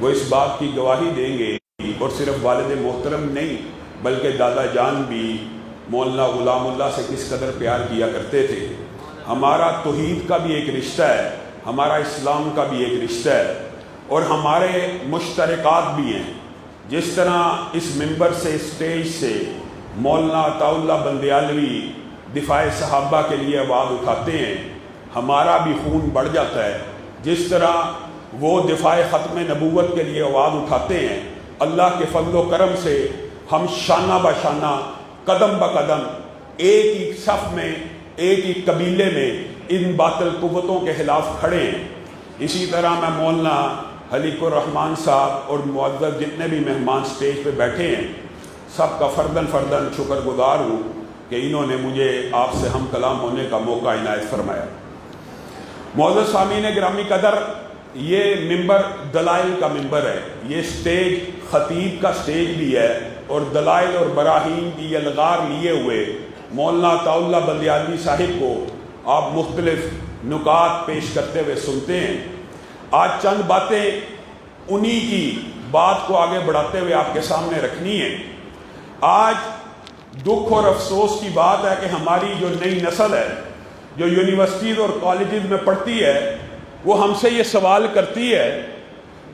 وہ اس بات کی گواہی دیں گے، اور صرف والد محترم نہیں بلکہ دادا جان بھی مولانا غلام اللہ سے کس قدر پیار کیا کرتے تھے۔ ہمارا توحید کا بھی ایک رشتہ ہے، ہمارا اسلام کا بھی ایک رشتہ ہے، اور ہمارے مشترکات بھی ہیں۔ جس طرح اس ممبر سے، اسٹیج سے مولانا عطا اللہ بندیالوی دفاع صحابہ کے لیے آواز اٹھاتے ہیں، ہمارا بھی خون بڑھ جاتا ہے۔ جس طرح وہ دفاع ختم نبوت کے لیے آواز اٹھاتے ہیں، اللہ کے فضل و کرم سے ہم شانہ بہ شانہ، قدم بہ قدم ایک ہی صف میں، ایک ہی قبیلے میں ان باطل قوتوں کے خلاف کھڑے ہیں۔ اسی طرح میں مولانا حلیق الرحمان صاحب اور معزز جتنے بھی مہمان سٹیج پہ بیٹھے ہیں، سب کا فرداً شکر گزار ہوں کہ انہوں نے مجھے آپ سے ہم کلام ہونے کا موقع عنایت فرمایا۔ معزز سامعین گرامی قدر، یہ ممبر دلائل کا ممبر ہے، یہ سٹیج خطیب کا سٹیج بھی ہے، اور دلائل اور براہین کی یلغار لیے ہوئے مولانا عطا اللہ بندیالوی صاحب کو آپ مختلف نکات پیش کرتے ہوئے سنتے ہیں۔ آج چند باتیں انہی کی بات کو آگے بڑھاتے ہوئے آپ کے سامنے رکھنی ہے۔ آج دکھ اور افسوس کی بات ہے کہ ہماری جو نئی نسل ہے، جو یونیورسٹیز اور کالجز میں پڑھتی ہے، وہ ہم سے یہ سوال کرتی ہے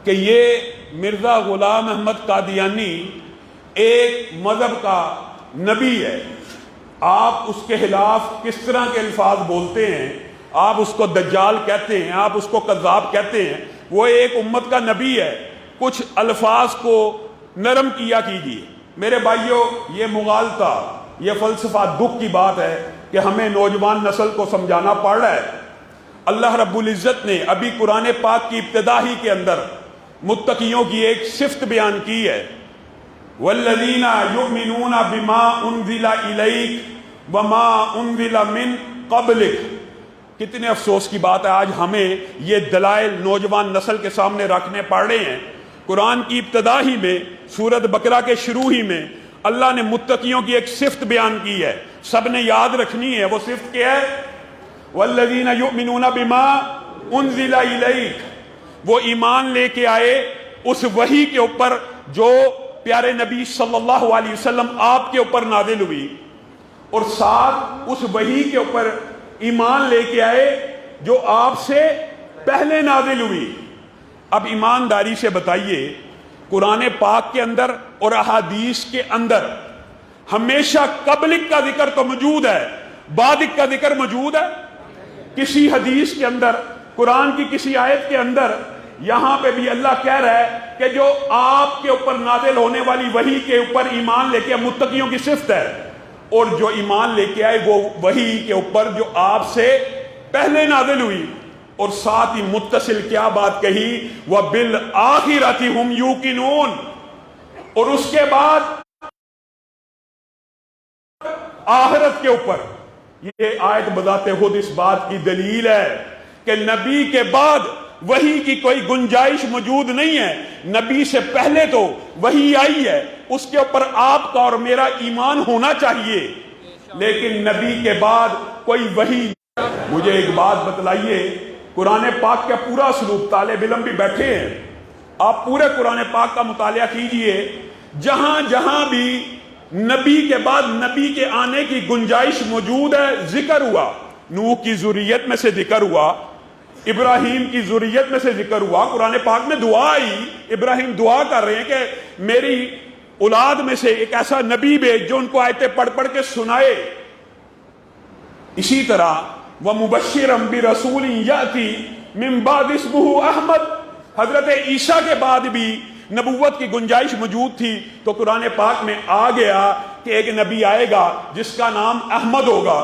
کہ یہ مرزا غلام احمد قادیانی ایک مذہب کا نبی ہے، آپ اس کے خلاف کس طرح کے الفاظ بولتے ہیں؟ آپ اس کو دجال کہتے ہیں، آپ اس کو کذاب کہتے ہیں، وہ ایک امت کا نبی ہے، کچھ الفاظ کو نرم کیا کیجیے۔ میرے بھائیوں، یہ مغالطہ، یہ فلسفہ دکھ کی بات ہے کہ ہمیں نوجوان نسل کو سمجھانا پڑ رہا ہے۔ اللہ رب العزت نے ابھی قرآن پاک کی ابتدا ہی کے اندر متقیوں کی ایک صفت بیان کی ہے، والذین یؤمنون بما انزل الیک وما انزل من قبلک۔ کتنے افسوس کی بات ہے، آج ہمیں یہ دلائل نوجوان نسل کے سامنے رکھنے پڑ رہے ہیں۔ قرآن کی ابتدا ہی میں، سورۃ بقرہ کے شروع ہی میں اللہ نے متقیوں کی ایک صفت بیان کی ہے، سب نے یاد رکھنی ہے۔ وہ صفت کیا ہے؟ والذین یؤمنون بما انزل الیک، وہ ایمان لے کے آئے اس وحی کے اوپر جو پیارے نبی صلی اللہ علیہ وسلم آپ کے اوپر نازل ہوئی، اور ساتھ اس وحی کے اوپر ایمان لے کے آئے جو آپ سے پہلے نازل ہوئی۔ اب ایمانداری سے بتائیے، قرآن پاک کے اندر اور احادیث کے اندر ہمیشہ قبلک کا ذکر تو موجود ہے، بعدک کا ذکر موجود ہے؟ کسی حدیث کے اندر، قرآن کی کسی آیت کے اندر، یہاں پہ بھی اللہ کہہ رہا ہے کہ جو آپ کے اوپر نازل ہونے والی وحی کے اوپر ایمان لے کے متقیوں کی صفت ہے، اور جو ایمان لے کے آئے وہ وحی کے اوپر جو آپ سے پہلے نازل ہوئی، اور ساتھ ہی متصل کیا بات کہی، وَبِالْآخِرَةِ هُمْ يُوقِنُونَ، اور اس کے بعد آخرت کے اوپر۔ یہ آیت بذات خود اس بات کی دلیل ہے کہ نبی کے بعد وحی کی کوئی گنجائش موجود نہیں ہے۔ نبی سے پہلے تو وحی آئی ہے، اس کے اوپر آپ کا اور میرا ایمان ہونا چاہیے، لیکن نبی کے بعد کوئی وحی۔ مجھے ایک بات بتلائیے، قرآن پاک کا پورا اسلوب، طالب علم بھی بیٹھے ہیں، آپ پورے قرآن پاک کا مطالعہ کیجئے، جہاں جہاں بھی نبی کے بعد نبی کے آنے کی گنجائش موجود ہے، ذکر ہوا۔ نوح کی ذریت میں سے ذکر ہوا، ابراہیم کی ذریت میں سے ذکر ہوا، قرآن پاک میں دعا آئی، ابراہیم دعا کر رہے ہیں کہ میری اولاد میں سے ایک ایسا نبی بھیج جو ان کو آیتیں پڑھ پڑھ کے سنائے۔ اسی طرح وَمُبَشِّرًا بِرَسُولٍ يَأْتِي مِن بَعْدِ اسْمُهُ احمد، حضرت عیسیٰ کے بعد بھی نبوت کی گنجائش موجود تھی، تو قرآن پاک میں آ گیا کہ ایک نبی آئے گا جس کا نام احمد ہوگا۔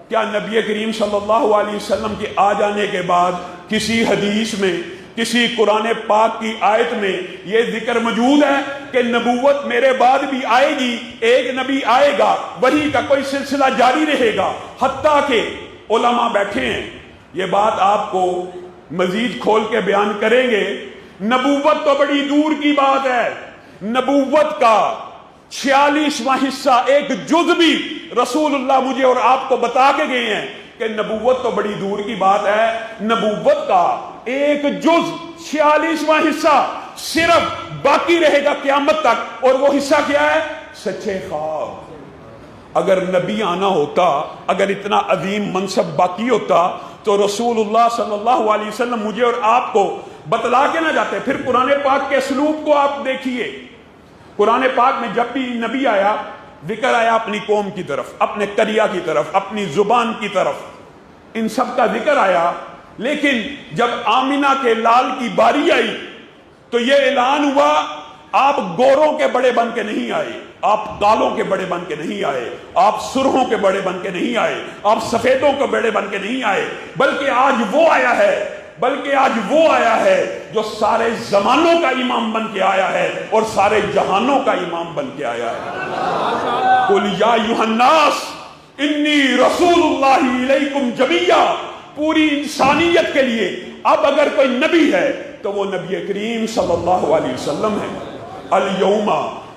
کیا نبی کریم صلی اللہ علیہ وسلم کے آ جانے کے بعد کسی حدیث میں، کسی قرآن پاک کی آیت میں یہ ذکر موجود ہے کہ نبوت میرے بعد بھی آئے گی، ایک نبی آئے گا، وحی کا کوئی سلسلہ جاری رہے گا؟ حتیٰ کہ علماء بیٹھے ہیں، یہ بات آپ کو مزید کھول کے بیان کریں گے۔ نبوت تو بڑی دور کی بات ہے، نبوت کا 46واں حصہ، ایک جز بھی رسول اللہ مجھے اور آپ کو بتا کے گئے ہیں کہ نبوت تو بڑی دور کی بات ہے، نبوت کا ایک جز 46واں حصہ صرف باقی رہے گا قیامت تک، اور وہ حصہ کیا ہے؟ سچے خواب۔ اگر نبی آنا ہوتا، اگر اتنا عظیم منصب باقی ہوتا تو رسول اللہ صلی اللہ علیہ وسلم مجھے اور آپ کو بتلا کے نہ جاتے۔ پھر قرآن پاک کے اسلوب کو آپ دیکھیے، قرآن پاک میں جب بھی نبی آیا، ذکر آیا اپنی قوم کی طرف، اپنے قریہ کی طرف، اپنی زبان کی طرف، ان سب کا ذکر آیا۔ لیکن جب آمینہ کے لال کی باری آئی تو یہ اعلان ہوا، آپ گوروں کے بڑے بن کے نہیں آئے، آپ کالوں کے بڑے بن کے نہیں آئے، آپ سرخوں کے بڑے بن کے نہیں آئے، آپ سفیدوں کے بڑے بن کے نہیں آئے، بلکہ آج وہ آیا ہے جو سارے زمانوں کا امام بن کے آیا ہے اور سارے جہانوں کا امام بن کے آیا ہے۔ قُلْ يَا أَيُّهَا النَّاسُ إِنِّي رَسُولُ اللَّهِ إِلَيْكُمْ جَمِيعًا، پوری انسانیت کے لیے اب اگر کوئی نبی ہے تو وہ نبی کریم صلی اللہ علیہ وسلم ہے۔ الْيَوْمَ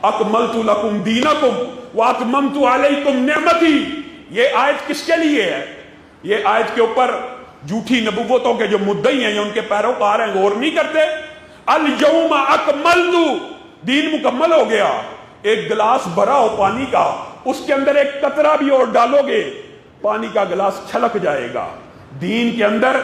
أَكْمَلْتُ لَكُمْ دِينَكُمْ وَأَتْمَمْتُ عَلَيْكُمْ نِعْمَتِي۔ یہ آیت کس کے لیے ہے؟ یہ آیت کے اوپر جھوٹی نبوتوں کے جو مدعی ہیں یا ان کے پیروکار ہیں غور نہیں کرتے۔ الْيَوْمَ أَكْمَلْتُ، دین مکمل ہو گیا۔ ایک گلاس بھرا ہو پانی کا، اس کے اندر ایک قطرہ بھی اور ڈالو گے پانی کا گلاس چھلک جائے گا۔ دین کے اندر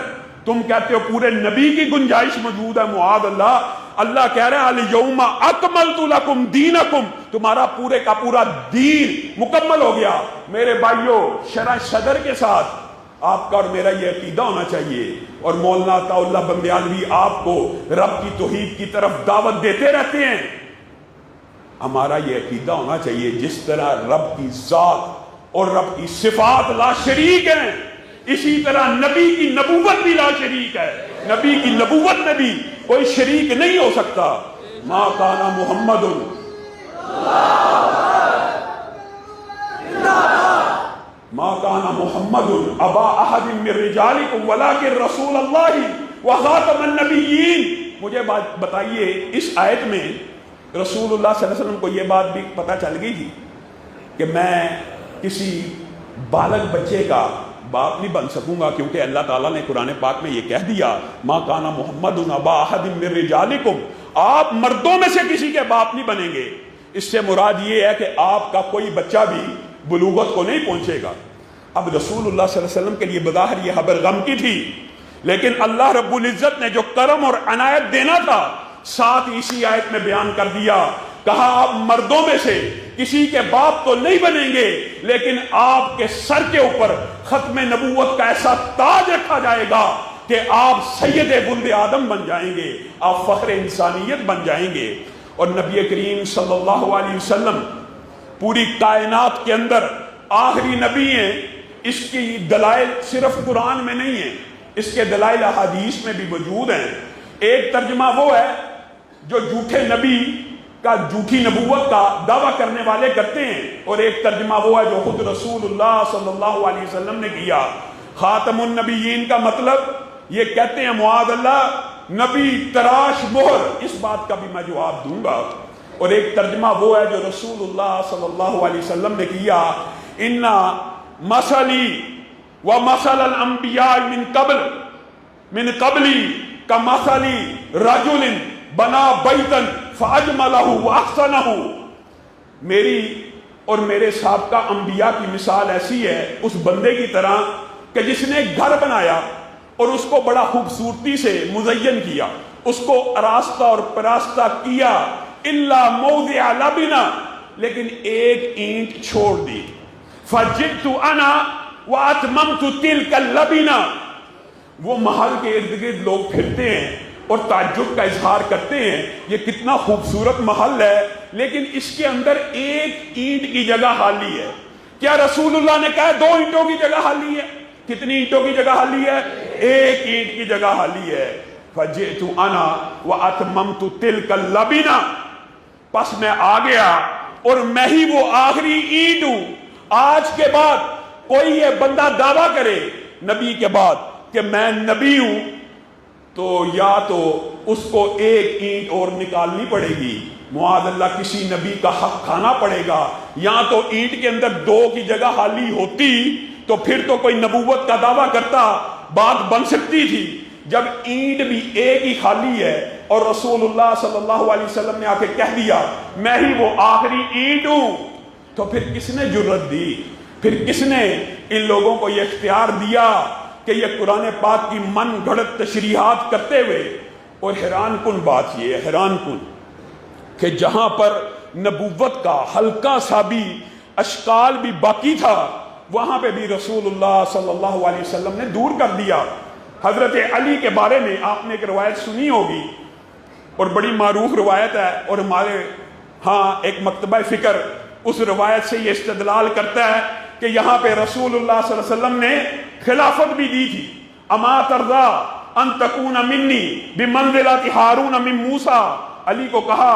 تم کہتے ہو پورے نبی کی گنجائش موجود ہے، معاذ اللہ۔ اللہ کہہ رہے ہیں الْيَوْمَ أَكْمَلْتُ لَكُمْ دِينَكُمْ، تمہارا پورے کا پورا دین مکمل ہو گیا۔ میرے بھائیو، شرح صدر کے ساتھ آپ کا اور میرا یہ عقیدہ ہونا چاہیے، اور مولانا عطا اللہ بندیالوی آپ کو رب کی توحید کی طرف دعوت دیتے رہتے ہیں۔ ہمارا یہ عقیدہ ہونا چاہیے جس طرح رب کی ذات اور رب کی صفات لا شریک ہیں، اسی طرح نبی کی نبوت بھی لا شریک ہے۔ نبی کی نبوت میں بھی کوئی شریک نہیں ہو سکتا۔ ما کان محمد ما کان محمد ابا احد من رجالکم ولکن رسول اللہ وخاتم النبیین۔ مجھے بات بتائیے، اس آیت میں رسول اللہ صلی اللہ علیہ وسلم کو یہ بات بھی پتہ چل گئی تھی کہ میں کسی بالغ بچے کا باپ نہیں بن سکوں گا، کیونکہ اللہ تعالیٰ نے قرآن پاک میں یہ کہہ دیا ما کان محمد ابا احد من رجالکم، آپ مردوں میں سے کسی کے باپ نہیں بنیں گے۔ اس سے مراد یہ ہے کہ آپ کا کوئی بچہ بھی بلوغت کو نہیں پہنچے گا۔ اب رسول اللہ صلی اللہ علیہ وسلم کے لیے بظاہر یہ خبر غم کی تھی، لیکن اللہ رب العزت نے جو کرم اور عنایت دینا تھا ساتھ اسی آیت میں بیان کر دیا۔ کہا آپ مردوں میں سے کسی کے باپ تو نہیں بنیں گے، لیکن آپ کے سر کے اوپر ختم نبوت کا ایسا تاج رکھا جائے گا کہ آپ سید ولد آدم بن جائیں گے، آپ فخر انسانیت بن جائیں گے۔ اور نبی کریم صلی اللہ علیہ وسلم پوری کائنات کے اندر آخری نبی ہیں۔ اس کی دلائل صرف قرآن میں نہیں ہیں، اس کے دلائل احادیث میں بھی موجود ہیں۔ ایک ترجمہ وہ ہے جو جھوٹے نبی کا، جھوٹی نبوت کا دعویٰ کرنے والے کرتے ہیں، اور ایک ترجمہ وہ ہے جو خود رسول اللہ صلی اللہ علیہ وسلم نے کیا۔ خاتم النبیین کا مطلب یہ کہتے ہیں معاذ اللہ نبی تراش مہر، اس بات کا بھی میں جواب دوں گا۔ اور ایک ترجمہ وہ ہے جو رسول اللہ صلی اللہ علیہ وسلم نے کیا، اِنَّ مثلی ومثل الانبیاء من قبلی کمثل رجل بنا بیتا فاجملہ واحسنہ۔ میری اور میرے سابقہ انبیاء کی مثال ایسی ہے اس بندے کی طرح کہ جس نے گھر بنایا اور اس کو بڑا خوبصورتی سے مزین کیا، اس کو آراستہ اور پراستہ کیا، الا موضع لبنہ، لیکن ایک اینٹ چھوڑ دی۔ فجئت انا واتممت تلک اللبنہ۔ وہ محل کے ارد گرد لوگ پھرتے ہیں اور تعجب کا اظہار کرتے ہیں یہ کتنا خوبصورت محل ہے، لیکن اس کے اندر ایک اینٹ کی جگہ خالی ہے۔ کیا رسول اللہ نے کہا 2 اینٹوں کی جگہ خالی ہے؟ کتنی اینٹوں کی جگہ خالی ہے؟ ایک اینٹ کی جگہ خالی ہے۔ فجئت انا واتممت تلک اللبنہ، پس میں آ گیا اور میں ہی وہ آخری اینٹ ہوں۔ آج کے بعد کوئی یہ بندہ دعویٰ کرے نبی کے بعد کہ میں نبی ہوں تو یا تو اس کو ایک اینٹ اور نکالنی پڑے گی، معاذ اللہ کسی نبی کا حق کھانا پڑے گا، یا تو اینٹ کے اندر 2 کی جگہ خالی ہوتی تو پھر تو کوئی نبوت کا دعویٰ کرتا، بات بن سکتی تھی۔ جب اینٹ بھی ایک ہی خالی ہے اور رسول اللہ صلی اللہ علیہ وسلم نے آ کے کہہ دیا میں ہی وہ آخری اینٹ ہوں، تو پھر کس نے جرت دی، پھر کس نے ان لوگوں کو یہ اختیار دیا کہ یہ قرآن پاک کی من گھڑت تشریحات کرتے ہوئے؟ اور حیران کن بات یہ ہے، حیران کن کہ جہاں پر نبوت کا ہلکا سا بھی اشکال بھی باقی تھا، وہاں پہ بھی رسول اللہ صلی اللہ علیہ وسلم نے دور کر دیا۔ حضرت علی کے بارے میں آپ نے ایک روایت سنی ہوگی، اور بڑی معروف روایت ہے، اور ہمارے ہاں ایک مکتبہ فکر اس روایت سے یہ استدلال کرتا ہے کہ یہاں پہ رسول اللہ صلی اللہ علیہ وسلم نے خلافت بھی دی تھی۔ اما ترضا ان تکون منی بمنزلۃ ہارون من موسیٰ، علی کو کہا،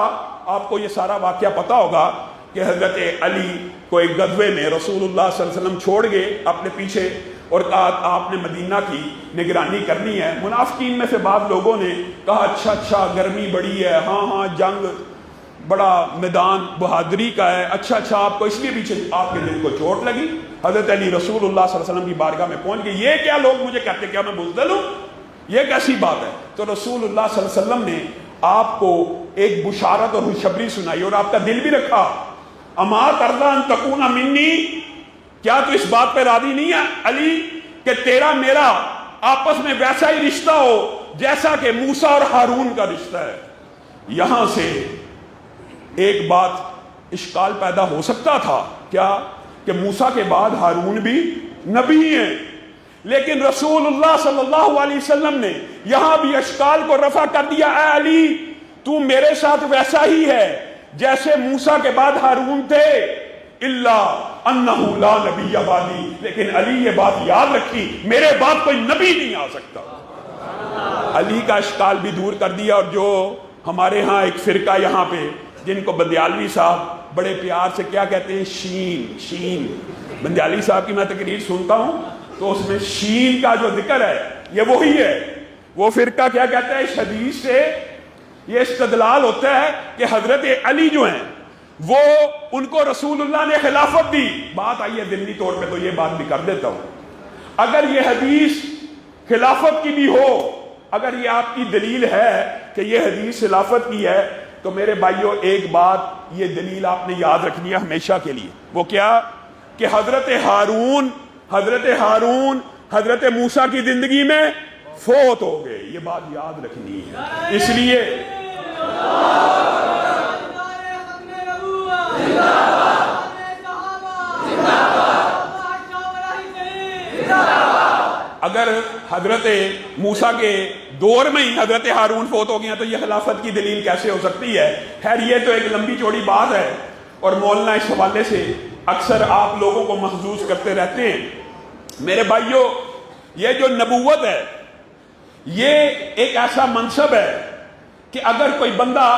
آپ کو یہ سارا واقعہ پتا ہوگا کہ حضرت علی کو ایک غزوے میں رسول اللہ صلی اللہ علیہ وسلم چھوڑ گئے اپنے پیچھے، اور کہا آپ نے مدینہ کی نگرانی کرنی ہے۔ منافقین میں سے بعض لوگوں نے کہا اچھا گرمی بڑی ہے، ہاں جنگ بڑا میدان بہادری کا ہے، اچھا آپ کو اس لیے پیچھے آپ کے دل کو چوٹ لگی۔ حضرت علی رسول اللہ صلی اللہ علیہ وسلم کی بارگاہ میں پہنچ گئے، یہ کیا لوگ مجھے کہتے کیا میں بزدل ہوں، یہ کیسی بات ہے؟ تو رسول اللہ صلی اللہ علیہ وسلم نے آپ کو ایک بشارت اور خوشخبری سنائی اور آپ کا دل بھی رکھا۔ اما ترضا ان تکون منی، کیا تو اس بات پہ راضی نہیں ہے علی کہ تیرا میرا آپس میں ویسا ہی رشتہ ہو جیسا کہ موسیٰ اور ہارون کا رشتہ ہے؟ یہاں سے ایک بات اشکال پیدا ہو سکتا تھا، کیا کہ موسیٰ کے بعد ہارون بھی نبی ہیں، لیکن رسول اللہ صلی اللہ علیہ وسلم نے یہاں بھی اشکال کو رفع کر دیا، اے علی تو میرے ساتھ ویسا ہی ہے جیسے موسیٰ کے بعد ہارون تھے، الا انہ لا نبی بعدی، لیکن علی یہ بات یاد رکھی میرے بعد کوئی نبی نہیں آ سکتا۔ علی کا اشکال بھی دور کر دیا۔ اور جو ہمارے ہاں ایک فرقہ یہاں پہ جن کو بندیالوی صاحب بڑے پیار سے کیا کہتے ہیں، شین، بندیالوی صاحب کی میں تقریر سنتا ہوں تو اس میں شین کا جو ذکر ہے یہ وہی ہے۔ وہ فرقہ کیا کہتا ہے، اس حدیث سے یہ استدلال ہوتا ہے کہ حضرت علی جو ہیں وہ ان کو رسول اللہ نے خلافت دی۔ بات آئی ہے ضمنی طور پہ تو یہ بات بھی کر دیتا ہوں، اگر یہ حدیث خلافت کی بھی ہو، اگر یہ آپ کی دلیل ہے کہ یہ حدیث خلافت کی ہے، تو میرے بھائیوں ایک بات یہ دلیل آپ نے یاد رکھنی ہے ہمیشہ کے لیے، وہ کیا کہ حضرت ہارون حضرت موسیٰ کی زندگی میں فوت ہو گئے، یہ بات یاد رکھنی ہے۔ اس لیے اگر حضرت موسیٰ کے دور میں ہی حضرت ہارون فوت ہو گیا تو یہ خلافت کی دلیل کیسے ہو سکتی ہے؟ خیر یہ تو ایک لمبی چوڑی بات ہے، اور مولانا اس حوالے سے اکثر آپ لوگوں کو محظوظ کرتے رہتے ہیں۔ میرے بھائیوں یہ جو نبوت ہے یہ ایک ایسا منصب ہے کہ اگر کوئی بندہ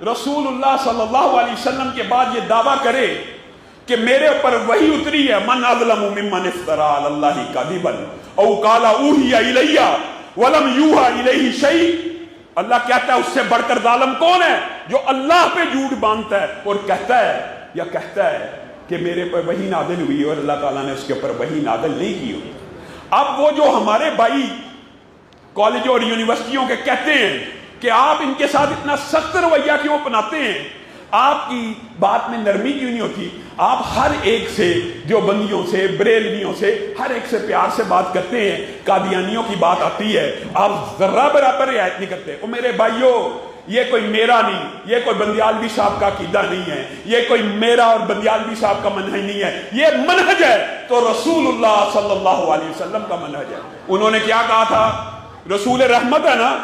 رسول اللہ صلی اللہ علیہ وسلم کے بعد یہ دعویٰ کرے کہ میرے اوپر وحی اتری ہے، من اظلم ممن افترى علی اللہ کذبا او قال اوحی الی ولم یوحى الیہ شیء، اللہ کہتا ہے اس سے بڑھ کر ظالم کون ہے جو اللہ پہ جھوٹ باندھتا ہے اور کہتا ہے کہ میرے پر وحی نازل ہوئی اور اللہ تعالیٰ نے اس کے اوپر وحی نازل نہیں کی ہوئی۔ اب وہ جو ہمارے بھائی کالج اور یونیورسٹیوں کے کہتے ہیں کہ آپ ان کے ساتھ اتنا سخت رویہ کیوں اپناتے ہیں، آپ کی بات میں نرمی کیوں نہیں ہوتی؟ آپ ہر ایک سے، جو بندیوں سے، بریلویوں سے، ہر ایک سے پیار سے بات کرتے ہیں، قادیانیوں کی بات آتی ہے آپ ذرہ برابر رعایت نہیں کرتے۔ اور میرے بھائیوں یہ کوئی میرا نہیں، یہ کوئی بندیالوی صاحب کا عقیدہ نہیں ہے، یہ کوئی میرا اور بندیالوی صاحب کا منہج نہیں ہے، یہ منہج ہے تو رسول اللہ صلی اللہ علیہ وسلم کا منہج ہے۔ انہوں نے کیا کہا تھا؟ رسول رحمت ہے نا،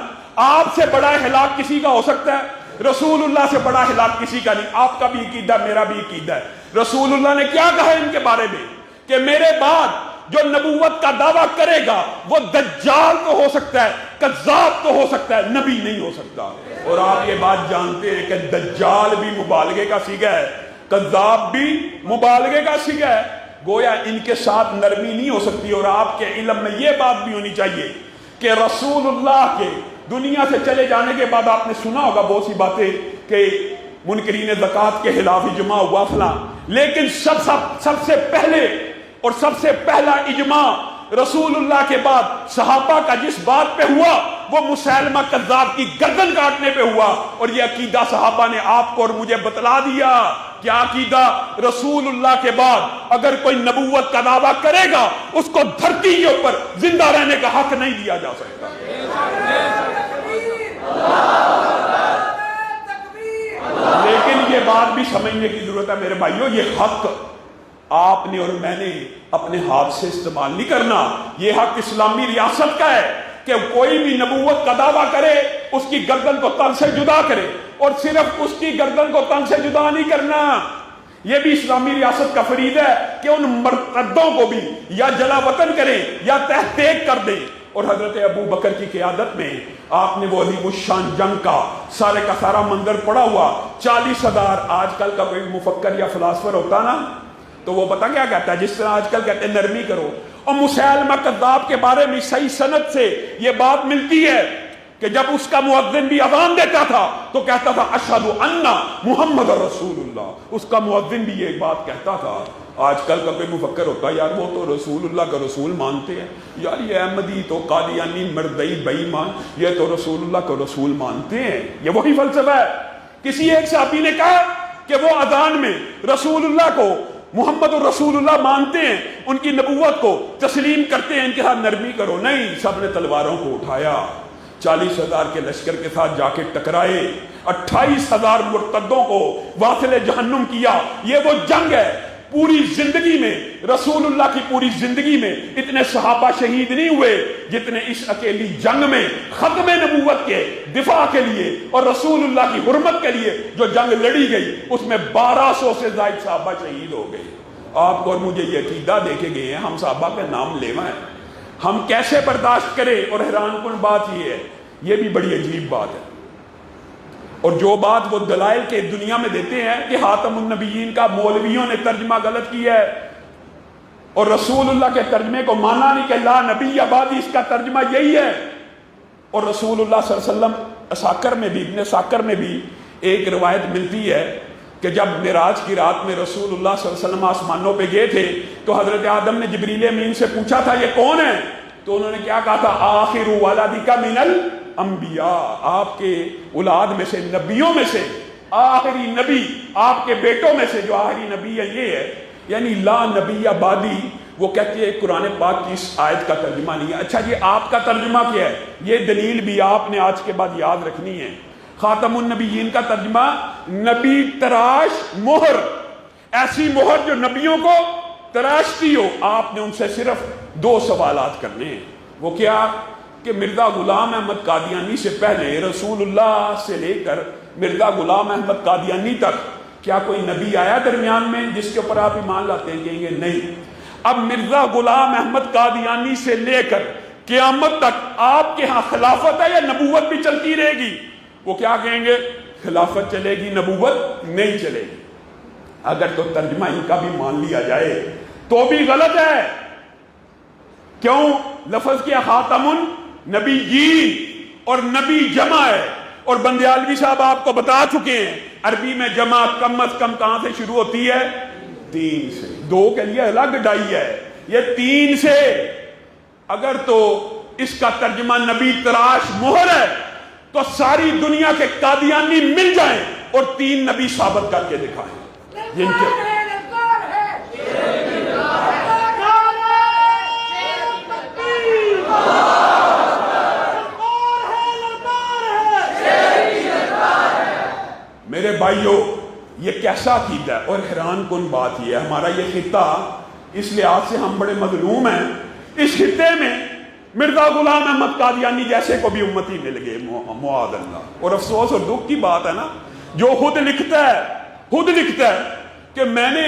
آپ سے بڑا ہلاک کسی کا ہو سکتا ہے؟ رسول اللہ سے بڑا ہلاک کسی کا نہیں۔ آپ کا بھی عقیدہ، میرا بھی عقیدہ ہے۔ رسول اللہ نے کیا کہا ان کے بارے میں کہ میرے بعد جو نبوت کا دعویٰ کرے گا وہ دجال تو ہو سکتا ہے، کذاب تو ہو سکتا ہے، نبی نہیں ہو سکتا۔ اور آپ یہ بات جانتے ہیں کہ دجال بھی مبالغے کا صیغہ ہے، کذاب بھی مبالغے کا صیغہ ہے، گویا ان کے ساتھ نرمی نہیں ہو سکتی۔ اور آپ کے علم میں یہ بات بھی ہونی چاہیے کہ رسول اللہ کے دنیا سے چلے جانے کے بعد آپ نے سنا ہوگا بہت سی باتیں کہ منکرین زکوٰۃ کے خلاف اجماع ہوا فلاں، لیکن سب سے پہلے اور سب سے پہلا اجماع رسول اللہ کے بعد صحابہ کا جس بات پہ ہوا وہ مسیلمہ کذاب کی گردن کاٹنے پہ ہوا، اور یہ عقیدہ صحابہ نے آپ کو اور مجھے بتلا دیا۔ کیا عقیدہ؟ رسول اللہ کے بعد اگر کوئی نبوت کا دعویٰ کرے گا اس کو دھرتی کے اوپر زندہ رہنے کا حق نہیں دیا جا سکتا۔ لیکن یہ بات بھی سمجھنے کی ضرورت ہے میرے بھائیو، یہ حق آپ نے اور میں نے اپنے ہاتھ سے استعمال نہیں کرنا، یہ حق اسلامی ریاست کا ہے کہ کوئی بھی نبوت کا دعویٰ کرے اس کی گردن کو تن سے جدا کرے، اور صرف اس کی گردن کو تن سے جدا نہیں کرنا، یہ بھی اسلامی ریاست کا فرید ہے کہ ان مرتدوں کو بھی یا جلا وطن کریں یا تحقیق کر دیں۔ اور حضرت ابو بکر کی قیادت میں آپ نے وہ عظیم الشان جنگ کا سارا منظر پڑا ہوا، 40,000 آج کل کا کوئی مفکر یا فلاسفر ہوتا نا تو وہ پتہ کیا کہتا ہے، جس طرح آج کل کہتے ہیں نرمی کرو، اور مسیلمہ کذاب کے بارے میں صحیح سند سے یہ بات ملتی ہے کہ جب اس کا مؤذن بھی اذان دیتا تھا تو کہتا تھا اشہد ان محمد رسول اللہ، اس کا مؤذن بھی یہ بات کہتا تھا۔ آج کل کا کوئی مفکر ہوتا یار وہ تو رسول اللہ کا رسول مانتے ہیں، یار یہ احمدی تو قادیانی مردئی بے ایمان یہ تو رسول اللہ کا رسول مانتے ہیں، یہ وہی فلسفہ ہے۔ کسی ایک صحابی نے کہا کہ وہ اذان میں رسول اللہ کو محمد الرسول اللہ مانتے ہیں، ان کی نبوت کو تسلیم کرتے ہیں، ان کے ساتھ نرمی کرو، نہیں، سب نے تلواروں کو اٹھایا، 40,000 کے لشکر کے ساتھ جا کے ٹکرائے، 28,000 مرتدوں کو واصل جہنم کیا۔ یہ وہ جنگ ہے، پوری زندگی میں رسول اللہ کی پوری زندگی میں اتنے صحابہ شہید نہیں ہوئے جتنے اس اکیلی جنگ میں ختم نبوت کے دفاع کے لیے اور رسول اللہ کی حرمت کے لیے جو جنگ لڑی گئی، اس میں 1200 سے زائد صحابہ شہید ہو گئے۔ آپ کو اور مجھے یہ عقیدہ دے کے گئے ہیں، ہم صحابہ کا نام لیوا ہے، ہم کیسے برداشت کریں؟ اور حیران کن بات یہ ہے، یہ بھی بڑی عجیب بات ہے، اور جو بات وہ دلائل کے دنیا میں دیتے ہیں کہ خاتم النبیین کا مولویوں نے ترجمہ غلط کیا ہے، اور رسول اللہ کے ترجمے کو مانا نہیں کہ لا نبی بعدی، اس کا ترجمہ یہی ہے۔ اور رسول اللہ صلی اللہ علیہ وسلم اساکر میں بھی، ابن اساکر میں بھی ایک روایت ملتی ہے کہ جب معراج کی رات میں رسول اللہ صلی اللہ علیہ وسلم آسمانوں پہ گئے تھے تو حضرت آدم نے جبریل امین سے پوچھا تھا یہ کون ہے؟ تو انہوں نے کیا کہا تھا؟ آخر ولدک من الانبیاء، آپ کے اولاد میں سے، نبیوں میں سے آخری نبی، آپ کے بیٹوں میں سے جو آخری نبی ہے یہ ہے، یعنی لا نبی بعدی۔ وہ کہتے ہیں قرآن پاک کی اس آیت کا ترجمہ نہیں ہے۔ اچھا یہ آپ کا ترجمہ کیا ہے؟ یہ دلیل بھی آپ نے آج کے بعد یاد رکھنی ہے۔ خاتم النبیین کا ترجمہ نبی تراش مہر، ایسی مہر جو نبیوں کو تراشتی ہو۔ آپ نے ان سے صرف 2 سوالات کرنے ہیں، وہ کیا کہ مرزا غلام احمد قادیانی سے پہلے رسول اللہ سے لے کر مرزا غلام احمد قادیانی تک کیا کوئی نبی آیا درمیان میں جس کے اوپر آپ ایمان لاتے ہیں؟ کہیں گے نہیں۔ اب مرزا غلام احمد قادیانی سے لے کر قیامت تک آپ کے ہاں خلافت ہے یا نبوت بھی چلتی رہے گی؟ وہ کیا کہیں گے؟ خلافت چلے گی، نبوت نہیں چلے گی۔ اگر تو ترجمہ ان کا بھی مان لیا جائے تو بھی غلط ہے۔ کیوں؟ لفظ کیا خاتم النبیین، اور نبی جمع ہے، اور بندیالوی صاحب آپ کو بتا چکے ہیں عربی میں جمع کم از کم کہاں سے شروع ہوتی ہے؟ 3 سے۔ 2 کے لیے الگ ڈائی ہے، یہ 3 سے۔ اگر تو اس کا ترجمہ نبی تراش مہر ہے تو ساری دنیا کے قادیانی مل جائیں اور 3 نبی ثابت کر کے دکھائیں جن کے میرے بھائیو یہ کیسا عقیدہ ہے؟ اور حیران کن بات یہ ہے، ہمارا یہ خطہ اس لحاظ سے ہم بڑے مظلوم ہیں، اس خطے میں مرزا غلام احمد قادیانی جیسے کو بھی امتی مل گئے، معاذ اللہ۔ اور افسوس اور دکھ کی بات ہے نا، جو خود لکھتا ہے کہ میں نے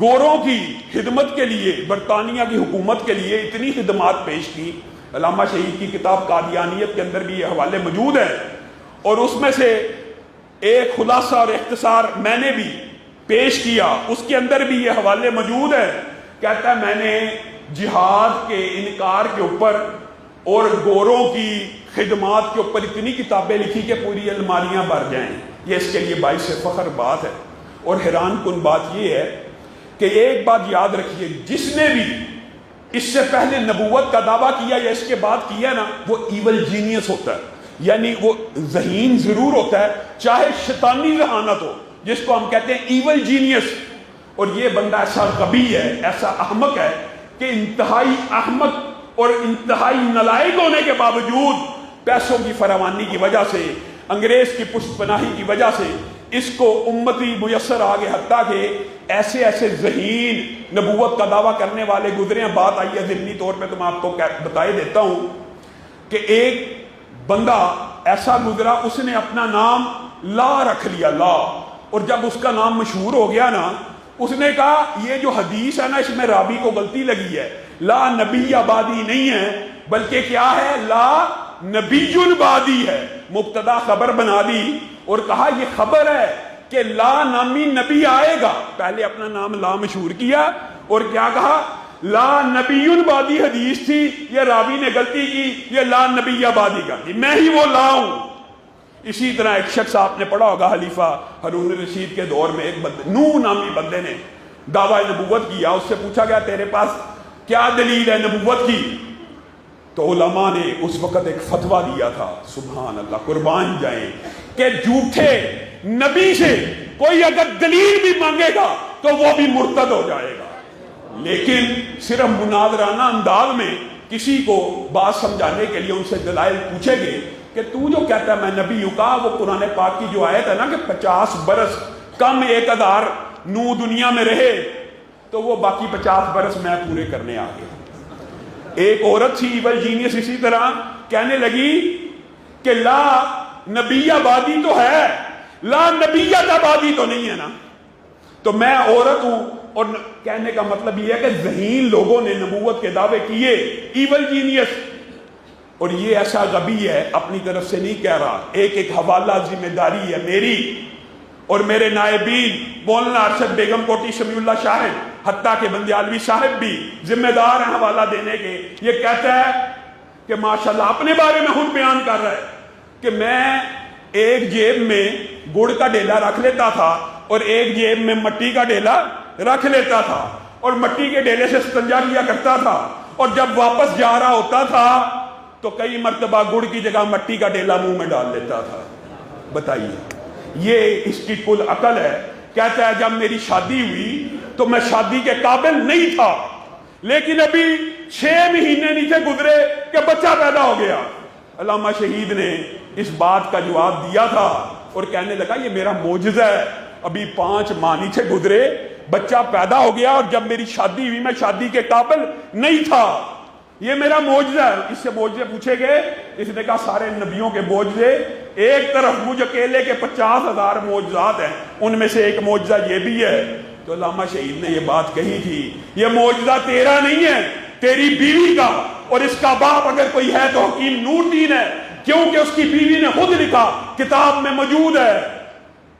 گوروں کی خدمت کے لیے، برطانیہ کی حکومت کے لیے اتنی خدمات پیش کی۔ علامہ شہید کی کتاب قادیانیت کے اندر بھی یہ حوالے موجود ہیں، اور اس میں سے ایک خلاصہ اور اختصار میں نے بھی پیش کیا، اس کے اندر بھی یہ حوالے موجود ہیں۔ کہتا ہے میں نے جہاد کے انکار کے اوپر اور گوروں کی خدمات کے اوپر اتنی کتابیں لکھی کہ پوری الماریاں بھر جائیں۔ یہ اس کے لیے باعث فخر بات ہے۔ اور حیران کن بات یہ ہے کہ ایک بات یاد رکھیے، جس نے بھی اس سے پہلے نبوت کا دعویٰ کیا یا اس کے بعد کیا نا، وہ ایول جینیس ہوتا ہے، یعنی وہ ذہین ضرور ہوتا ہے چاہے شیطانی ذہانت ہو، جس کو ہم کہتے ہیں ایول جینیس. اور یہ بندہ ایسا غبی ہے، ایسا احمق ہے کہ انتہائی احمق اور انتہائی نالائق ہونے کے باوجود پیسوں کی فراوانی کی وجہ سے، انگریز کی پشت پناہی کی وجہ سے اس کو امتی میسر آگے، حتیٰ کہ ایسے ایسے ذہین نبوت کا دعویٰ کرنے والے گزرے ہیں. بات آئی ہے ضمنی طور پہ تو میں آپ کو بتائے دیتا ہوں کہ ایک بندہ ایسا گزرا، اس نے اپنا نام لا رکھ لیا، لا. اور جب اس کا نام مشہور ہو گیا نا، اس نے کہا یہ جو حدیث ہے نا اس میں راوی کو غلطی لگی ہے، لا نبی آبادی نہیں ہے بلکہ کیا ہے، لا نبی البادی ہے. مبتدا خبر بنا دی اور کہا یہ خبر ہے کہ لا نامی نبی آئے گا. پہلے اپنا نام لا مشہور کیا اور کیا کہا، لا نبی البادی حدیث تھی، یہ راوی نے غلطی کی، یہ لا نبی آبادی کا، میں ہی وہ لا ہوں. اسی طرح ایک شخص آپ نے پڑھا ہوگا خلیفہ ہارون الرشید کے دور میں، ایک بندے نوح نامی بندے نے دعویٰ نبوت کیا. اس سے پوچھا گیا تیرے پاس کیا دلیل ہے نبوت کی؟ تو علماء نے اس وقت ایک فتویٰ دیا تھا، سبحان اللہ، قربان جائیں، کہ جھوٹے نبی سے کوئی اگر دلیل بھی مانگے گا تو وہ بھی مرتد ہو جائے گا. لیکن صرف مناظرانہ انداز میں کسی کو بات سمجھانے کے لیے ان سے دلائل پوچھے گے کہ تو جو کہتا ہے میں نبی ہوں، کا وہ قرآن پاک کی جو آیت ہے نا کہ 50 برس کم 1000 نو دنیا میں رہے تو وہ باقی 50 برس میں پورے کرنے آ گیا. ایک عورت تھی ایول جینیس اسی طرح کہنے لگی کہ لا نبی آبادی تو ہے، لا نبیت آبادی تو نہیں ہے نا. تو میں عورت ہوں، اور کہنے کا مطلب یہ ہے کہ ذہین لوگوں نے نبوت کے دعوے کیے، ایول جینیس. اور یہ ایسا غبی ہے، اپنی طرف سے نہیں کہہ رہا، ایک حوالہ ذمہ داری ہے میری اور میرے نائبین مولانا ارشد بیگم کوٹی سمیع اللہ شاہد، حتیٰ کہ بندیالوی صاحب بھی ذمہ دار ہیں حوالہ دینے کے. یہ کہتا ہے کہ ماشاءاللہ اپنے بارے میں خود بیان کر رہا ہے کہ میں ایک جیب میں گڑ کا ڈیلا رکھ لیتا تھا اور ایک جیب میں مٹی کا ڈیلا رکھ لیتا تھا، اور مٹی کے ڈیلے سے استنجا کیا کرتا تھا، اور جب واپس جا رہا ہوتا تھا تو کئی مرتبہ گڑ کی جگہ مٹی کا ڈیلا منہ میں ڈال لیتا تھا. بتائیے، یہ اس کی کل عقل ہے. کہتا ہے جب میری شادی ہوئی تو میں شادی کے قابل نہیں تھا، لیکن ابھی 6 مہینے نہیں تھے گزرے کہ بچہ پیدا ہو گیا. علامہ شہید نے اس بات کا جواب دیا تھا اور کہنے لگا یہ میرا معجزہ ہے، ابھی 5 ماہ نہیں تھے گزرے بچہ پیدا ہو گیا، اور جب میری شادی ہوئی میں شادی کے قابل نہیں تھا، یہ میرا معجزہ ہے. اس سے معجزے پوچھے گئے، اس نے کہا سارے نبیوں کے معجزے ایک طرف، مجھ اکیلے کے 50,000 معجزات ہیں، ان میں سے ایک معجزہ یہ بھی ہے. تو علامہ شہید نے یہ بات کہی تھی، یہ معجزہ تیرا نہیں ہے، تیری بیوی کا، اور اس کا باپ اگر کوئی ہے تو حکیم نور الدین ہے، کیونکہ اس کی بیوی نے خود لکھا، کتاب میں موجود ہے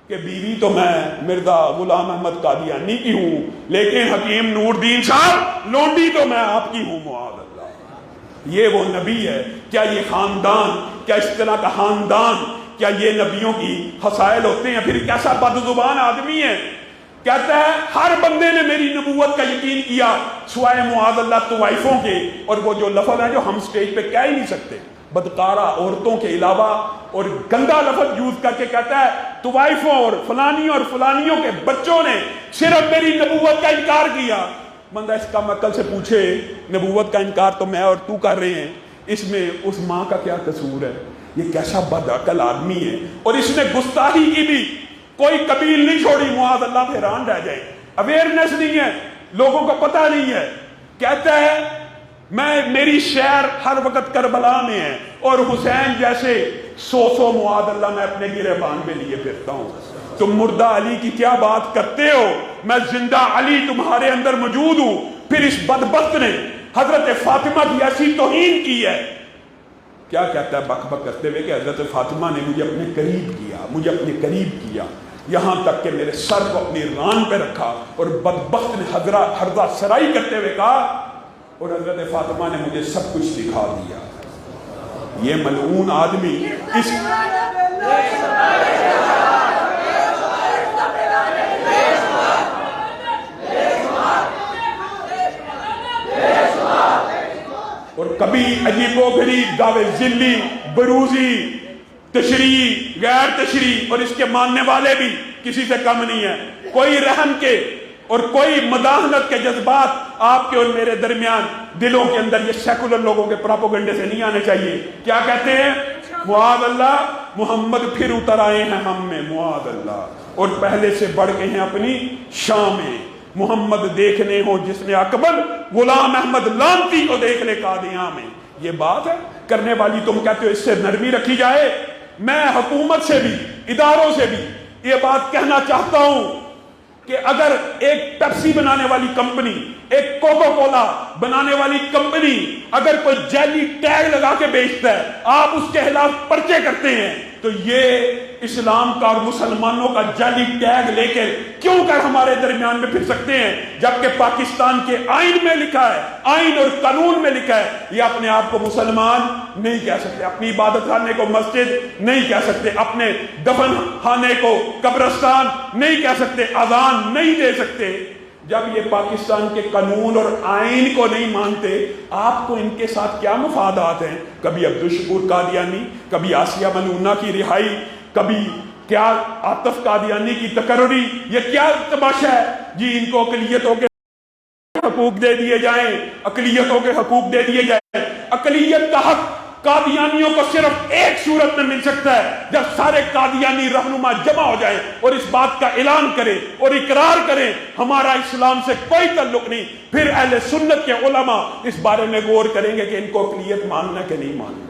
کہ بیوی تو میں مرزا غلام احمد قادیانی کی ہوں، لیکن حکیم نور الدین صاحب لونڈی تو میں آپ کی ہوں. معاذ اللہ، یہ وہ نبی ہے؟ کیا یہ خاندان، کیا اس طرح کا خاندان، کیا یہ نبیوں کی خصائل ہوتے ہیں؟ پھر کیسا بدزبان آدمی ہے. کہتا ہے ہر بندے نے میری نبوت کا یقین کیا سوائے معاذ اللہ طوائفوں کے، اور وہ جو لفظ ہے جو ہم سٹیج پہ کہہ ہی نہیں سکتے، بدکارہ عورتوں کے علاوہ، اور گندا لفظ یوز کر کے کہتا ہے طوائفوں اور فلانیوں کے بچوں نے صرف میری نبوت کا انکار کیا. بندہ اس کا عقل سے پوچھے، نبوت کا انکار تو میں اور تو کر رہے ہیں، اس میں اس ماں کا کیا قصور ہے؟ یہ کیسا بد عقل آدمی ہے. اور اس نے گستاخی کی بھی کوئی قبیل نہیں چھوڑی. معاذ اللہ حیران رہ جائے، اویئرنیس نہیں ہے، لوگوں کو پتہ نہیں ہے. کہتا ہے میری شہر ہر وقت کربلا میں ہے، اور حسین جیسے 100 معاذ اللہ میں اپنے گریبان پہ لیے پھرتا ہوں. تم مردہ علی کی کیا بات کرتے ہو؟ میں زندہ علی تمہارے اندر موجود ہوں. پھر اس بدبخت نے حضرت فاطمہ کی ایسی توہین کی ہے. کیا کہتا ہے بک بک کرتے ہوئے کہ حضرت فاطمہ نے مجھے اپنے قریب کیا، یہاں تک کہ میرے سر کو اپنی ران پہ رکھا. اور بدبخت نے حرزہ سرائی کرتے ہوئے کہا، اور حضرت فاطمہ نے مجھے سب کچھ دکھا دیا. یہ ملعون آدمی اس کبھی عجیب و غریب دعوے ذلی، بروزی، تشریح، غیر تشریح، اور اس کے ماننے والے بھی کسی سے کم نہیں ہے. کوئی رحم کے اور کوئی مداحنت کے جذبات آپ کے اور میرے درمیان دلوں کے اندر یہ سیکولر لوگوں کے پراپوگنڈے سے نہیں آنے چاہیے. کیا کہتے ہیں؟ معاذ اللہ، محمد پھر اتر آئے ہیں ہم میں، معاذ اللہ، اور پہلے سے بڑھ گئے ہیں اپنی شام میں. محمد دیکھنے ہو جس نے اکبر، غلام احمد لانتی کو دیکھ لے قادیاں میں. یہ بات ہے کرنے والی. تم کہتے ہو اس سے نرمی رکھی جائے. میں حکومت سے بھی، اداروں سے بھی یہ بات کہنا چاہتا ہوں کہ اگر ایک پیپسی بنانے والی کمپنی، ایک کوکو کولا بنانے والی کمپنی اگر کوئی جعلی ٹیگ لگا کے بیچتا ہے، آپ اس کے خلاف پرچے کرتے ہیں، تو یہ اسلام کا اور مسلمانوں کا جعلی ٹیگ لے کے کیوں کر ہمارے درمیان میں پھر سکتے ہیں؟ جبکہ پاکستان کے آئین میں لکھا ہے، آئین اور قانون میں لکھا ہے، یہ اپنے آپ کو مسلمان نہیں کہہ سکتے، اپنی عبادت خانے کو مسجد نہیں کہہ سکتے، اپنے دفن خانے کو قبرستان نہیں کہہ سکتے، اذان نہیں دے سکتے. جب یہ پاکستان کے قانون اور آئین کو نہیں مانتے، آپ کو ان کے ساتھ کیا مفادات ہیں؟ کبھی عبدالشکور قادیانی، کبھی آسیہ ملونہ کی رہائی، کبھی کیا عاطف قادیانی کی تقرری. یہ کیا تماشا ہے جی؟ ان کو اقلیتوں کے حقوق دے دیے جائیں، اقلیتوں کے حقوق دے دیے جائیں. اقلیت کا حق قادیانیوں کو صرف ایک صورت میں مل سکتا ہے، جب سارے قادیانی رہنما جمع ہو جائیں اور اس بات کا اعلان کریں اور اقرار کریں ہمارا اسلام سے کوئی تعلق نہیں. پھر اہل سنت کے علماء اس بارے میں غور کریں گے کہ ان کو اقلیت ماننا کہ نہیں ماننا.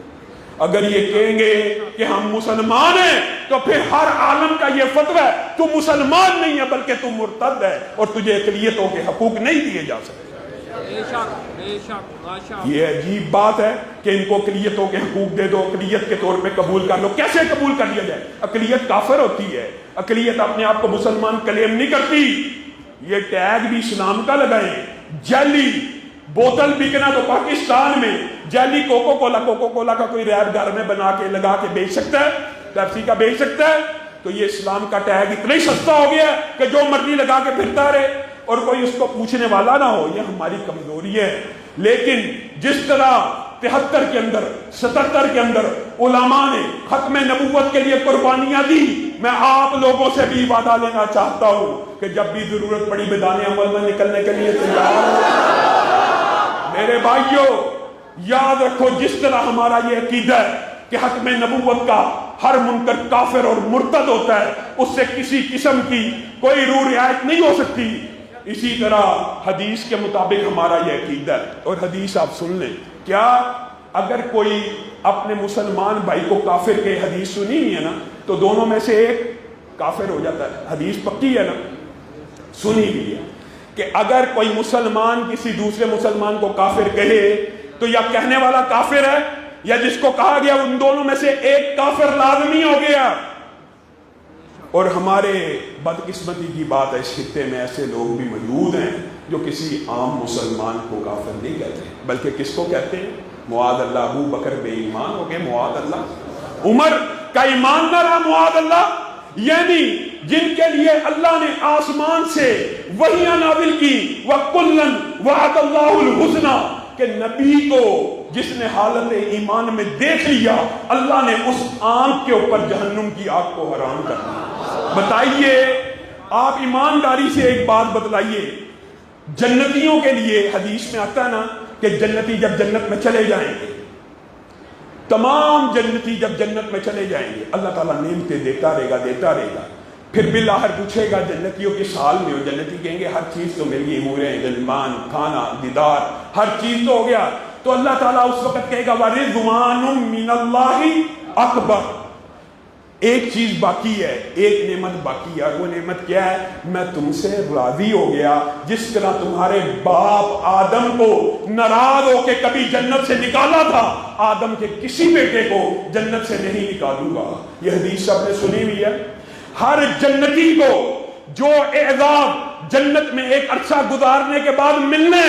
اگر یہ کہیں گے کہ ہم مسلمان ہیں تو پھر ہر عالم کا یہ فتویٰ ہے تو مسلمان نہیں ہے بلکہ تو مرتد ہے اور تجھے اقلیتوں کے حقوق نہیں دیے جا سکتے. یہ عجیب بات ہے کہ ان کو اقلیتوں کے حقوق دے دو، اقلیت کے طور پہ قبول کر لو. کیسے قبول کر لیا جائے؟ اقلیت کافر ہوتی ہے، اقلیت اپنے آپ کو مسلمان کلیم نہیں کرتی. یہ ٹیگ بھی اسلام کا لگائیں. جعلی بوتل بکنا تو پاکستان میں جعلی کوکو کولا کا کوئی ریپ گھر میں بنا کے لگا کے بیچ سکتا ہے، پیپسی کا بیچ سکتا ہے. تو یہ اسلام کا ٹیگ اتنا ہی سستا ہو گیا کہ جو مرضی لگا کے پھرتا رہے اور کوئی اس کو پوچھنے والا نہ ہو. یہ ہماری کمزوری ہے. لیکن جس طرح 73 کے اندر 77 کے اندر علماء نے ختم نبوت کے لیے قربانیاں دی، میں آپ لوگوں سے بھی وعدہ لینا چاہتا ہوں کہ جب بھی ضرورت پڑی میدان عمل میں نکلنے کے لیے تیار ہوں. میرے بھائیوں یاد رکھو، جس طرح ہمارا یہ عقیدہ ہے کہ ختم نبوت کا ہر منکر کافر اور مرتد ہوتا ہے، اس سے کسی قسم کی کوئی روح رعایت نہیں ہو سکتی، اسی طرح حدیث کے مطابق ہمارا یہ عقیدہ ہے. اور حدیث آپ سن لیں. کیا اگر کوئی اپنے مسلمان بھائی کو کافر کے، حدیث سنی ہوئی ہے نا، تو دونوں میں سے ایک کافر ہو جاتا ہے. حدیث پکی ہے نا، سنی ہوئی ہے کہ اگر کوئی مسلمان کسی دوسرے مسلمان کو کافر کہے تو یا کہنے والا کافر ہے یا جس کو کہا گیا ان دونوں میں سے ایک کافر لازمی ہو گیا. اور ہمارے بدقسمتی کی بات ہے، اس خطے میں ایسے لوگ بھی موجود ہیں جو کسی عام مسلمان کو کافر نہیں کہتے بلکہ کس کو کہتے ہیں؟ معاذ اللہ ابو بکر بے ایمان ہو گئے، معاذ اللہ عمر کا ایمان نہ رہا، معاذ اللہ. یعنی جن کے لیے اللہ نے آسمان سے وحیاں نازل کی، وَكُلًّا وَعَدَ اللَّهُ الْحُسْنَى، کہ نبی کو جس نے حالت ایمان میں دیکھ لیا اللہ نے اس آنکھ کے اوپر جہنم کی آگ کو حرام کر دیا. بتائیے آپ ایمانداری سے ایک بات بتلائیے، جنتیوں کے لیے حدیث میں آتا ہے نا کہ جنتی جب جنت میں چلے جائیں گے، تمام جنتی جب جنت میں چلے جائیں گے، اللہ تعالیٰ نعمتیں دیتا رہے گا. پھر بالآخر پوچھے گا جنتیوں کے سال میں ہو، جنتی کہیں گے ہر چیز تو مل گئی، حوریں، غلمان، کھانا، دیدار، ہر چیز تو ہو گیا. تو اللہ تعالیٰ اس وقت کہے گا وَرِضْوَانٌ مِّنَ اللَّهِ اکبر. ایک چیز باقی ہے، ایک نعمت باقی ہے، اور وہ نعمت کیا ہے؟ میں تم سے راضی ہو گیا. جس طرح تمہارے باپ آدم کو ناراض ہو کے کبھی جنت سے نکالا تھا، آدم کے کسی بیٹے کو جنت سے نہیں نکالوں گا. یہ حدیث سب نے سنی ہوئی ہے. ہر جنتی کو جو اعزاز جنت میں ایک عرصہ گزارنے کے بعد ملنے،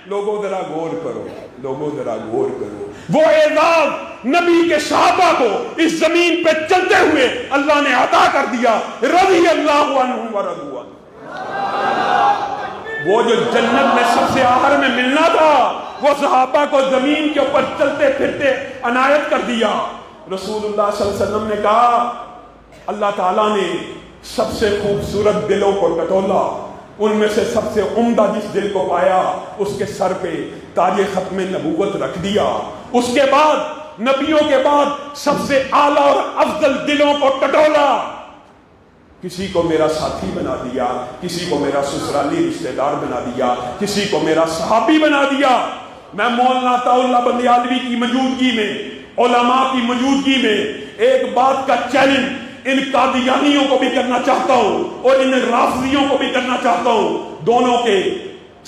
لوگوں ذرا غور کرو، وہ اعزاز نبی کے صحابہ کو اس زمین پہ چلتے ہوئے اللہ نے عطا کر دیا. رضی اللہ عنہم ورضوا عنہ. وہ جو جنت میں سب سے آخر میں ملنا تھا، وہ صحابہ کو زمین کے اوپر چلتے پھرتے عنایت کر دیا۔ رسول اللہ صلی اللہ علیہ وسلم نے کہا اللہ تعالیٰ نے سب سے خوبصورت دلوں کو ٹٹولا، ان میں سے سب سے عمدہ جس دل کو پایا اس کے سر پہ تاج ختم نبوت رکھ دیا۔ اس کے بعد نبیوں کے بعد سب سے اعلیٰ اور افضل دلوں کو ٹٹولا، کسی کو میرا ساتھی بنا دیا، کسی کو میرا سسرالی رشتہ دار بنا دیا، کسی کو میرا صحابی بنا دیا۔ میں مولانا عطا اللہ بندیالوی کی موجودگی میں، علماء کی موجودگی میں ایک بات کا چیلنج ان قادیانیوں کو بھی کرنا چاہتا ہوں اور ان رافضیوں کو بھی کرنا چاہتا ہوں۔ دونوں کے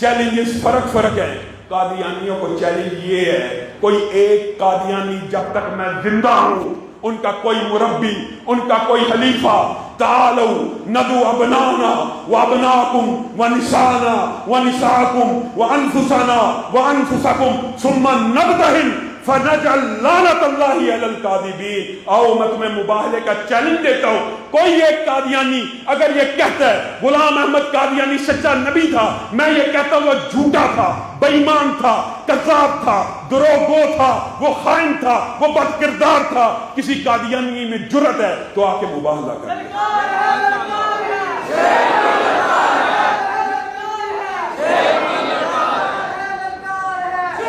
چیلنجز فرق ہے۔ قادیانیوں کو چیلنج یہ ہے، کوئی ایک قادیانی جب تک میں زندہ ہوں، ان کا کوئی مربی، ان کا کوئی خلیفہ، تعالوا ندعو ابنانا وابناکم ونسانا ونساکم وانفسنا وانفسکم ثم نبتہل فنجعل لعنت اللہ علی الکاذبین۔ آؤ میں تمہیں مباہلے کا چیلنج دیتا ہوں، کوئی ایک قادیانی اگر یہ کہتا ہے غلام احمد قادیانی سچا نبی تھا، میں یہ کہتا ہوں وہ جھوٹا تھا، بے ایمان تھا، کذاب تھا، دروغگو تھا، وہ خائن تھا، وہ بد کردار تھا، کسی قادیانی میں جرأت ہے تو آ کے مباہلہ کر۔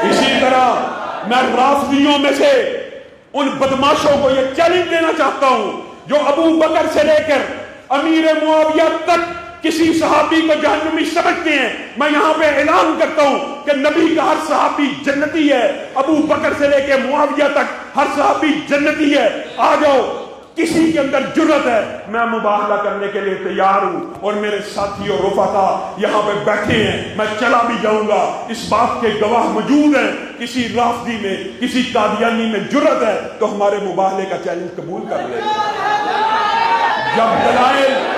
اسی طرح میں رافضیوں میں سے ان بدماشوں کو یہ چیلنج دینا چاہتا ہوں جو ابو بکر سے لے کر امیر معاویہ تک کسی صحابی کو جہنمی سمجھتے ہیں۔ میں یہاں پہ اعلان کرتا ہوں کہ نبی کا ہر صحابی جنتی ہے، ابو بکر سے لے کے معاویہ تک ہر صحابی جنتی ہے۔ آ جاؤ، کسی کے اندر جرأت ہے، میں مباہلہ کرنے کے لیے تیار ہوں، اور میرے ساتھی اور رفقا یہاں پہ بیٹھے ہیں، میں چلا بھی جاؤں گا، اس بات کے گواہ موجود ہیں۔ کسی رافضی میں، کسی قادیانی میں جرأت ہے تو ہمارے مباہلے کا چیلنج قبول کر لے۔ جب دلائل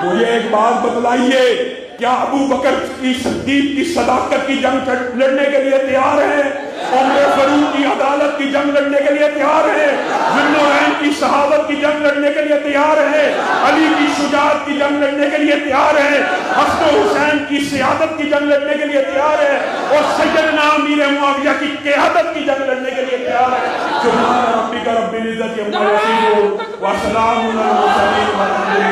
مجھے ایک بات بتلائیے، کیا ابو بکر کی صدیق کی صداقت کی جنگ لڑنے کے لیے تیار ہیں؟ عمر فاروق کی عدالت کی جنگ لڑنے کے لیے تیار ہیں؟ ذوالنورین کی صحابت کی جنگ لڑنے کے لیے تیار ہیں؟ علی کی شجاعت کی جنگ لڑنے کے لیے تیار ہیں؟ حسن و حسین کی سیادت کی جنگ لڑنے کے لیے تیار ہیں؟ اور سیدنا امیر معاویہ کی قیادت کی جنگ لڑنے کے لیے تیار ہیں؟ سبحان ربک رب العزت عما یصفون وسلام علی المرسلین والحمد للہ۔